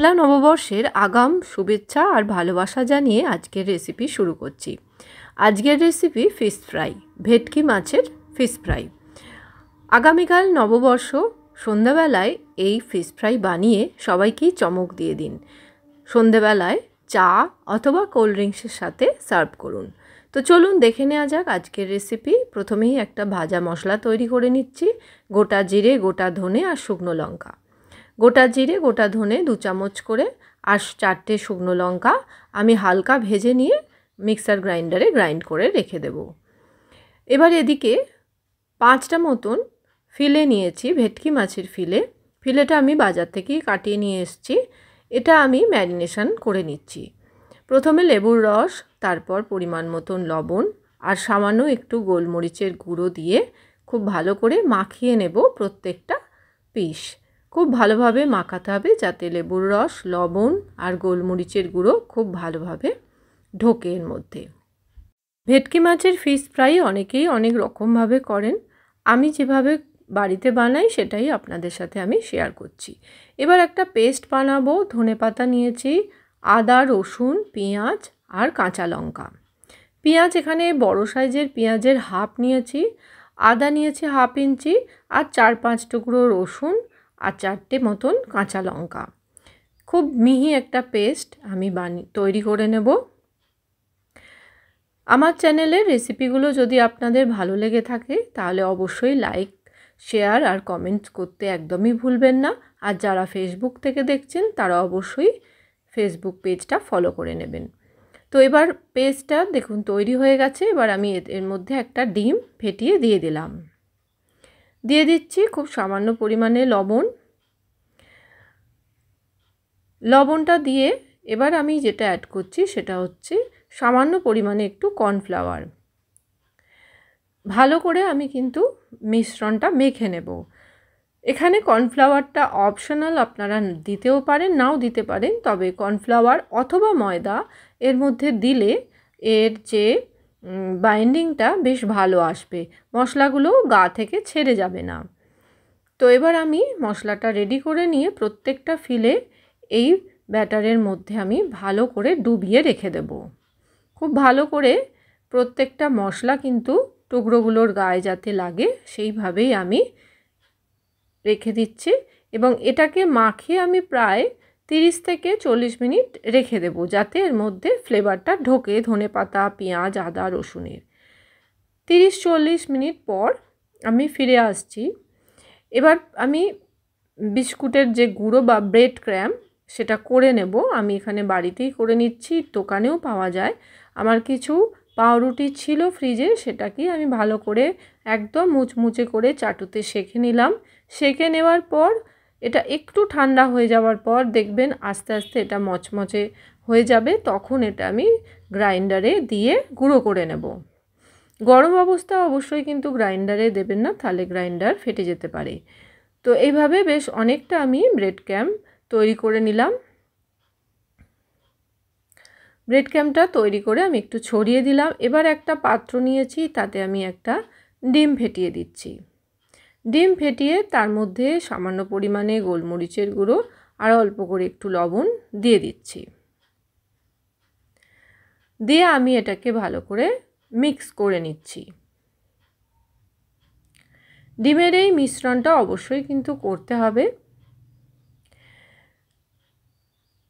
বাংলা নববর্ষের আগাম শুভেচ্ছা আর ভালোবাসা জানিয়ে আজকের রেসিপি শুরু করছি। আজকের রেসিপি ফিশ ফ্রাই, ভেটকি মাছের ফিশ ফ্রাই। আগামীকাল নববর্ষ, সন্ধ্যাবেলায় এই ফিশ ফ্রাই বানিয়ে সবাইকেই চমক দিয়ে দিন। সন্ধ্যাবেলায় চা অথবা কোল্ড ড্রিঙ্কসের সাথে সার্ভ করুন। তো চলুন দেখে নেওয়া যাক আজকের রেসিপি। প্রথমেই একটা ভাজা মশলা তৈরি করে নিচ্ছি। গোটা জিরে, গোটা ধনে আর শুকনো লঙ্কা। গোটা জিরে, গোটা ধনে 2 চামচ করে আর 4টে শুকনো লঙ্কা আমি হালকা ভেজে নিয়ে মিক্সার গ্রাইন্ডারে গ্রাইন্ড করে রেখে দেব। এবার এদিকে 5টা মতন ফিলে নিয়েছি, ভেটকি মাছের ফিলে। ফিলেটা আমি বাজার থেকেই কাটিয়ে নিয়ে এসেছি। এটা আমি ম্যারিনেশন করে নিচ্ছি। প্রথমে লেবুর রস, তারপর পরিমাণ মতন লবণ আর সামান্য একটু গোলমরিচের গুঁড়ো দিয়ে খুব ভালো করে মাখিয়ে নেব প্রত্যেকটা পিস। খুব ভালোভাবে মাখাতে হবে যাতে লেবুর রস, লবণ আর গোলমরিচের গুঁড়ো খুব ভালোভাবে ঢোকে এর মধ্যে। ভেটকি মাছের ফিশ ফ্রাই অনেকেই অনেক রকমভাবে করেন। আমি যেভাবে বাড়িতে বানাই সেটাই আপনাদের সাথে আমি শেয়ার করছি। এবার একটা পেস্ট বানাবো। ধনেপাতা নিয়েছি, আদা, রসুন, পেঁয়াজ আর কাঁচা লঙ্কা। পেঁয়াজ এখানে বড় সাইজের পেঁয়াজের হাফ নিয়েছি, আদা নিয়েছি হাফ ইঞ্চি আর 4-5 টুকরো রসুন আর 4টে মতন কাঁচা লঙ্কা। খুব মিহি একটা পেস্ট আমি তৈরি করে নেব। আমার চ্যানেলের রেসিপিগুলো যদি আপনাদের ভালো লেগে থাকে তাহলে অবশ্যই লাইক, শেয়ার আর কমেন্ট করতে একদমই ভুলবেন না। আর যারা ফেসবুক থেকে দেখছেন তারা অবশ্যই ফেসবুক পেজটা ফলো করে নেবেন। তো এবার পেস্টটা দেখুন তৈরি হয়ে গেছে। এবার আমি এর মধ্যে একটা ডিম ফেটিয়ে দিয়ে দিলাম। দিয়ে দিচ্ছি খুব সামান্য পরিমাণে লবণ। লবণটা দিয়ে এবার আমি যেটা অ্যাড করছি সেটা হচ্ছে সামান্য পরিমাণে একটু কর্নফ্লাওয়ার। ভালো করে আমি কিন্তু মিশ্রণটা মেখে নেব। এখানে কর্নফ্লাওয়ারটা অপশনাল, আপনারা দিতেও পারেন, নাও দিতে পারেন। তবে কর্নফ্লাওয়ার অথবা ময়দা এর মধ্যে দিলে এর যে বাইন্ডিংটা বেশ ভালো আসবে, মশলাগুলো গা থেকে ছেড়ে যাবে না। তো এবার আমি মশলাটা রেডি করে নিয়ে প্রত্যেকটা ফিলে এই ব্যাটারের মধ্যে আমি ভালো করে ডুবিয়ে রেখে দেব। খুব ভালো করে প্রত্যেকটা মশলা কিন্তু টুকরোগুলোর গায়ে যাতে লাগে সেইভাবেই আমি রেখে দিচ্ছি। এবং এটাকে মাখিয়ে আমি প্রায় 30 থেকে 40 মিনিট রেখে দেব যাতে এর মধ্যে ফ্লেভারটা ঢোকে ধনেপাতা, পেঁয়াজ, আদা, রসুনের। 30-40 মিনিট পর আমি ফিরে আসছি। এবার আমি বিস্কুটের যে গুঁড়ো বা ব্রেড ক্র্যাম সেটা করে নেব। আমি এখানে বাড়িতেই করে নিচ্ছি, দোকানেও পাওয়া যায়। আমার কিছু পাউরুটি ছিল ফ্রিজে, সেটাকেই আমি ভালো করে একদম মুচমুচে করে চাটুতে সেঁকে নিলাম। সেঁকে নেওয়ার পর এটা একটু ঠান্ডা হয়ে যাওয়ার পর দেখবেন আস্তে আস্তে এটা মচমচে হয়ে যাবে। তখন এটা আমি গ্রাইন্ডারে দিয়ে গুঁড়ো করে নেব। গরম অবস্থা অবশ্যই কিন্তু গ্রাইন্ডারে দেবেন না, তাহলে গ্রাইন্ডার ফেটে যেতে পারে। তো এইভাবে বেশ অনেকটা আমি ব্রেড ক্র্যাম তৈরি করে নিলাম। ব্রেড ক্র্যামটা তৈরি করে আমি একটু ছড়িয়ে দিলাম। এবার একটা পাত্র নিয়েছি, তাতে আমি একটা ডিম ফেটিয়ে দিচ্ছি। ডিম ফেটিয়ে তার মধ্যে সামান্য পরিমাণে গোলমরিচের গুঁড়ো আর অল্প করে একটু লবণ দিয়ে দিচ্ছি। দিয়ে আমি এটাকে ভালো করে মিক্স করে নিচ্ছি। ডিমের এই মিশ্রণটা অবশ্যই কিন্তু করতে হবে।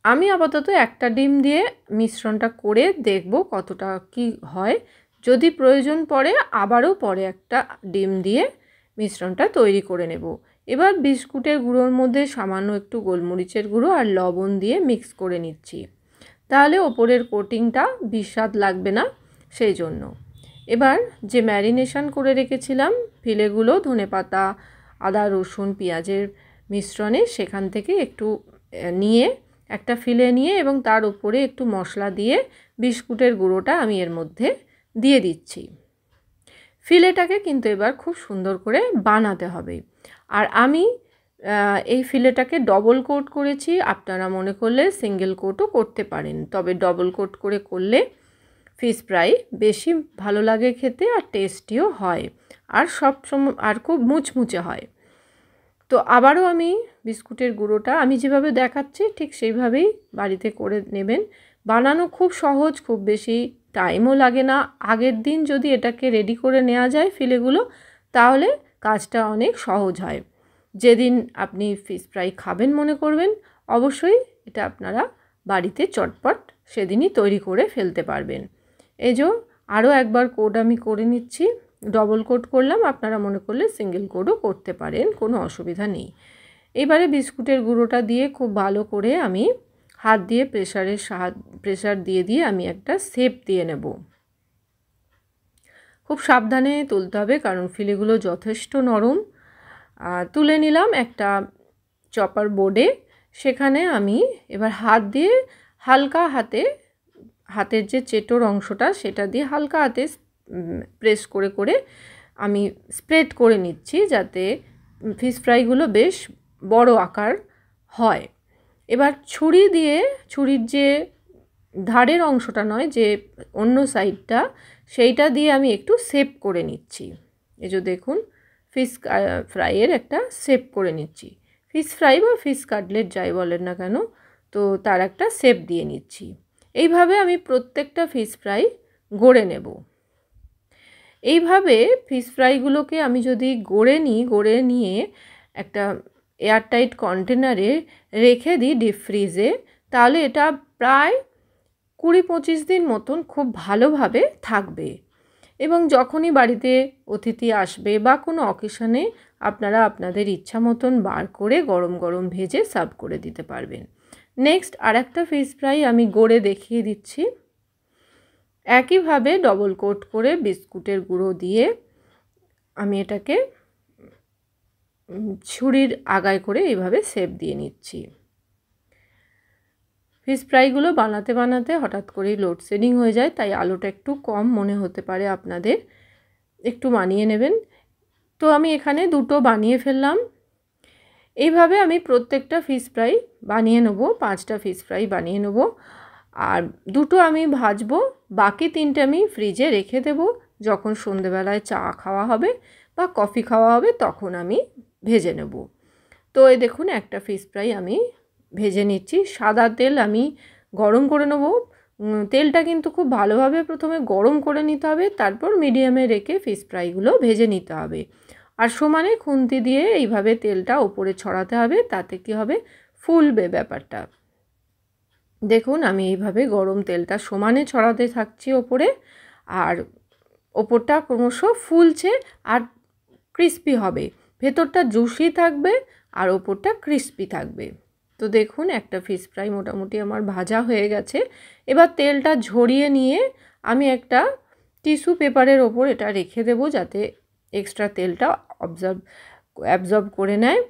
আমি আপাতত একটা ডিম দিয়ে মিশ্রণটা করে দেখব কতটা কি হয়। যদি প্রয়োজন পড়ে আবারও পরে একটা ডিম দিয়ে মিশ্রণটা তৈরি করে নেব। এবার বিস্কুটের গুঁড়োর মধ্যে সামান্য একটু গোলমরিচের গুঁড়ো আর লবণ দিয়ে মিক্স করে নিচ্ছি, তাহলে ওপরের কোটিংটা বিস্বাদ লাগবে না সেই জন্য। এবার যে ম্যারিনেশন করে রেখেছিলাম ফিলেগুলো ধনেপাতা, আদা, রসুন, পেঁয়াজের মিশ্রণে, সেখান থেকে একটু নিয়ে একটা ফিলে নিয়ে এবং তার উপরে একটু মশলা দিয়ে বিস্কুটের গুঁড়োটা আমি এর মধ্যে দিয়ে দিচ্ছি। ফিলেটাকে কিন্তু এবার খুব সুন্দর করে বানাতে হবে। আর আমি এই ফিলেটাকে ডবল কোট করেছি, আপনারা মনে করলে সিঙ্গেল কোটও করতে পারেন। তবে ডবল কোট করে করলে ফিশ ফ্রাই বেশি ভালো লাগে খেতে আর টেস্টিও হয় আর সব সময় আর খুব মুচমুচে হয়। তো আবারও আমি বিস্কুটের গুঁড়োটা আমি যেভাবে দেখাচ্ছি ঠিক সেইভাবেই বাড়িতে করে নেবেন। বানানো খুব সহজ, খুব বেশি টাইমও লাগে না। আগের দিন যদি এটাকে রেডি করে নেওয়া যায় ফিলেগুলো, তাহলে কাজটা অনেক সহজ হয়। যেদিন আপনি ফিশ ফ্রাই খাবেন মনে করবেন, অবশ্যই এটা আপনারা বাড়িতে চটপট সেদিনই তৈরি করে ফেলতে পারবেন। এই যে আরও একবার কোড আমি করে নিচ্ছি, ডবল কোট করলাম, আপনারা মনে করলে সিঙ্গেল কোডও করতে পারেন, কোনো অসুবিধা নেই। এবারে বিস্কুটের গুঁড়োটা দিয়ে খুব ভালো করে আমি হাত দিয়ে প্রেসার দিয়ে আমি একটা শেপ দিয়ে নেব। খুব সাবধানে তুলতে হবে কারণ ফিলেগুলো যথেষ্ট নরম। তুলে নিলাম একটা চপার বোর্ডে। সেখানে আমি এবার হাত দিয়ে হালকা হাতের যে চেটোর অংশটা সেটা দিয়ে হালকা হাতে প্রেস করে করে আমি স্প্রেড করে নিচ্ছি, যাতে ফিশ ফ্রাইগুলো বেশ বড় আকার হয়। এবার ছুরির যে ধারের অংশটা নয়, যে অন্য সাইডটা, সেইটা দিয়ে আমি একটু শেপ করে নিচ্ছি। এই যে দেখুন, ফিশ ফ্রাইয়ের একটা শেপ করে নিচ্ছি। ফিশ ফ্রাই বা ফিশ কাটলেট যাই বলেন না কেন, তো তার একটা শেপ দিয়ে নিচ্ছি। এইভাবে আমি প্রত্যেকটা ফিশ ফ্রাই গড়ে নেব। এইভাবে ফিশ ফ্রাইগুলোকে আমি যদি গড়ে নিয়ে একটা এয়ারটাইট কন্টেনারে রেখে দিই ডিপ ফ্রিজে, তাহলে এটা প্রায় 20-25 দিন মতন খুব ভালোভাবে থাকবে। এবং যখনই বাড়িতে অতিথি আসবে বা কোনো অকেশনে আপনারা আপনাদের ইচ্ছা মতন বার করে গরম গরম ভেজে সার্ভ করে দিতে পারবেন। নেক্সট আরেকটা ফিশ ফ্রাই আমি গড়ে দেখিয়ে দিচ্ছি। একইভাবে ডবল কোট করে বিস্কুটের গুঁড়ো দিয়ে আমি এটাকে ছুরির আগায় করে এইভাবে শেপ দিয়ে নিচ্ছি। ফিশ ফ্রাইগুলো বানাতে হঠাৎ করেই লোডশেডিং হয়ে যায়, তাই আলোটা একটু কম মনে হতে পারে আপনাদের, একটু মানিয়ে নেবেন। তো আমি এখানে দুটো বানিয়ে ফেললাম। এইভাবে আমি প্রত্যেকটা ফিশ ফ্রাই বানিয়ে নেব, 5টা ফিশ ফ্রাই বানিয়ে নেব। আর দুটো আমি ভাজবো, বাকি 3টে আমি ফ্রিজে রেখে দেব। যখন সন্ধেবেলায় চা খাওয়া হবে বা কফি খাওয়া হবে তখন আমি ভেজে নেব। তো এই দেখুন, একটা ফিশ ফ্রাই আমি ভেজে নিচ্ছি। সাদা তেল আমি গরম করে নেব। তেলটা কিন্তু খুব ভালোভাবে প্রথমে গরম করে নিতে হবে, তারপর মিডিয়ামে রেখে ফিশ ফ্রাইগুলো ভেজে নিতে হবে। আর সমানে খুন্তি দিয়ে এইভাবে তেলটা ওপরে ছড়াতে হবে, তাতে কি হবে, ফুলবে ব্যাপারটা। দেখুন আমি এইভাবে গরম তেলটা সমানে ছড়াতে থাকছি ওপরে, আর ওপরটা ক্রমশ ফুলছে আর ক্রিস্পি হবে। ভেতরটা জুসি থাকবে আর ওপরটা ক্রিস্পি থাকবে। তো দেখুন একটা ফিশ ফ্রাই মোটামুটি আমার ভাজা হয়ে গেছে। এবার তেলটা ঝরিয়ে নিয়ে আমি একটা টিস্যু পেপারের ওপর এটা রেখে দেব, যাতে এক্সট্রা তেলটা অ্যাবজর্ব করে নেয়।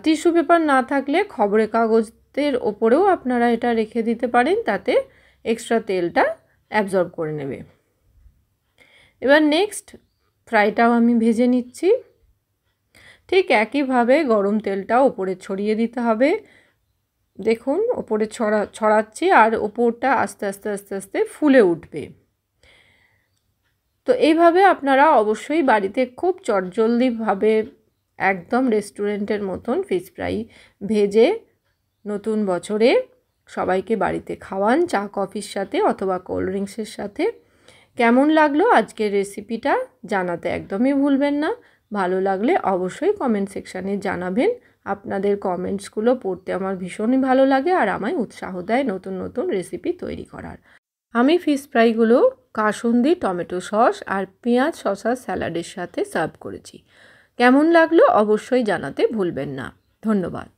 টিস্যু পেপার না থাকলে খবরের কাগজের ওপরেও আপনারা এটা রেখে দিতে পারেন, তাতে এক্সট্রা তেলটা অ্যাবজর্ব করে নেবে। এবার নেক্সট ফ্রাইটাও আমি ভেজে নিচ্ছি। ঠিক একইভাবে গরম তেলটা ওপরে ছড়িয়ে দিতে হবে। দেখুন ওপরে ছড়াচ্ছি আর ওপরটা আস্তে আস্তে ফুলে উঠবে। তো এইভাবে আপনারা অবশ্যই বাড়িতে খুব চটজলদিভাবে একদম রেস্টুরেন্টের মতন ফিশ ফ্রাই ভেজে নতুন বছরে সবাইকে বাড়িতে খাওয়ান, চা কফির সাথে অথবা কোল্ড ড্রিঙ্কসের সাথে। কেমন লাগলো আজকের রেসিপিটা জানাতে একদমই ভুলবেন না। ভালো লাগলে অবশ্যই কমেন্ট সেকশানে জানাবেন। আপনাদের কমেন্টসগুলো পড়তে আমার ভীষণই ভালো লাগে আর আমায় উৎসাহ দেয় নতুন নতুন রেসিপি তৈরি করার। আমি ফিশ ফ্রাইগুলো কাসুন্দি টমেটো সস আর পেঁয়াজ শসা স্যালাডের সাথে সার্ভ করেছি। কেমন লাগলো অবশ্যই জানাতে ভুলবেন না। ধন্যবাদ।